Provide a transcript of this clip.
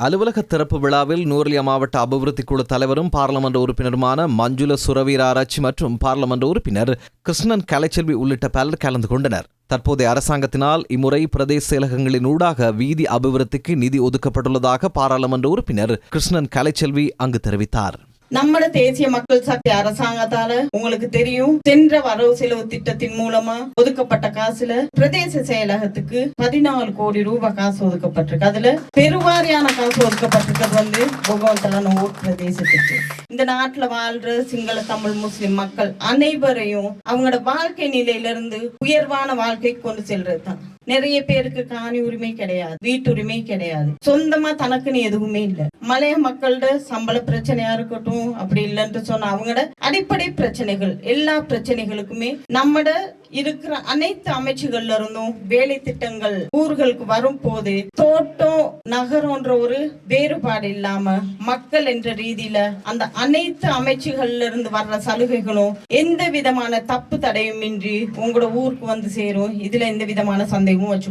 அலுவலக திறப்பு விழாவில் நூர்லியா மாவட்ட அபிவிருத்தி குழு தலைவரும் பார்லமெண்ட் உறுப்பினருமான மஞ்சுள சுரவீராராய்ச்சி மற்றும் பார்லமெண்ட் உறுப்பினர் கிருஷ்ணன் கலைச்செல்வி உள்ளிட்ட பலர் கலந்து கொண்டனர். தற்போதைய அரசாங்கத்தினால் இம்முறை பிரதேச செயலகங்களின் ஊடாக வீதி அபிவிருத்திக்கு நிதி ஒதுக்கப்பட்டுள்ளதாக பாராளுமன்ற உறுப்பினர் கிருஷ்ணன் கலைச்செல்வி அங்கு தெரிவித்தார். நம்ம தேசிய மக்கள் சக்தி அரசாங்கத்தால உங்களுக்கு தெரியும், சென்ற வரவு செலவு திட்டத்தின் மூலமா ஒதுக்கப்பட்ட காசுல பிரதேச செயலகத்துக்கு 14 கோடி ரூபாய் காசு ஒதுக்கப்பட்டிருக்கு. அதுல பெருவாரியான காசு ஒதுக்கப்பட்டிருக்கிறது பகவந்தலானூர் பிரதேசத்துக்கு. இந்த நாட்டுல வாழ்ற சிங்கள தமிழ் முஸ்லிம் மக்கள் அனைவரையும் அவங்களோட வாழ்க்கை நிலையிலிருந்து உயர்வான வாழ்க்கை கொண்டு செல்றது தான். நிறைய பேருக்கு காணி உரிமை கிடையாது, வீட்டுரிமை கிடையாது, சொந்தமா தனக்குன்னு எதுவுமே இல்லை. மலைய மக்களோட சம்பள பிரச்சனையா இருக்கட்டும், அப்படி இல்லைன்னு சொன்ன அவங்களோட அடிப்படை பிரச்சனைகள், எல்லா பிரச்சனைகளுக்குமே நம்மட இருக்கிற அனைத்து அமைச்சுகள்ல இருந்தும் வேலை திட்டங்கள் ஊர்களுக்கு வரும் போது தோட்டம் நகரம்ன்ற ஒரு வேறுபாடு இல்லாம மக்கள் என்ற ரீதியில அந்த அனைத்து அமைச்சுகள்ல இருந்து வர்ற சலுகைகளும் எந்த விதமான தப்பு தடையும் இன்றி உங்களோட ஊருக்கு வந்து சேரும். இதுல எந்த விதமான சந்தேகமும் வச்சுக்கோ.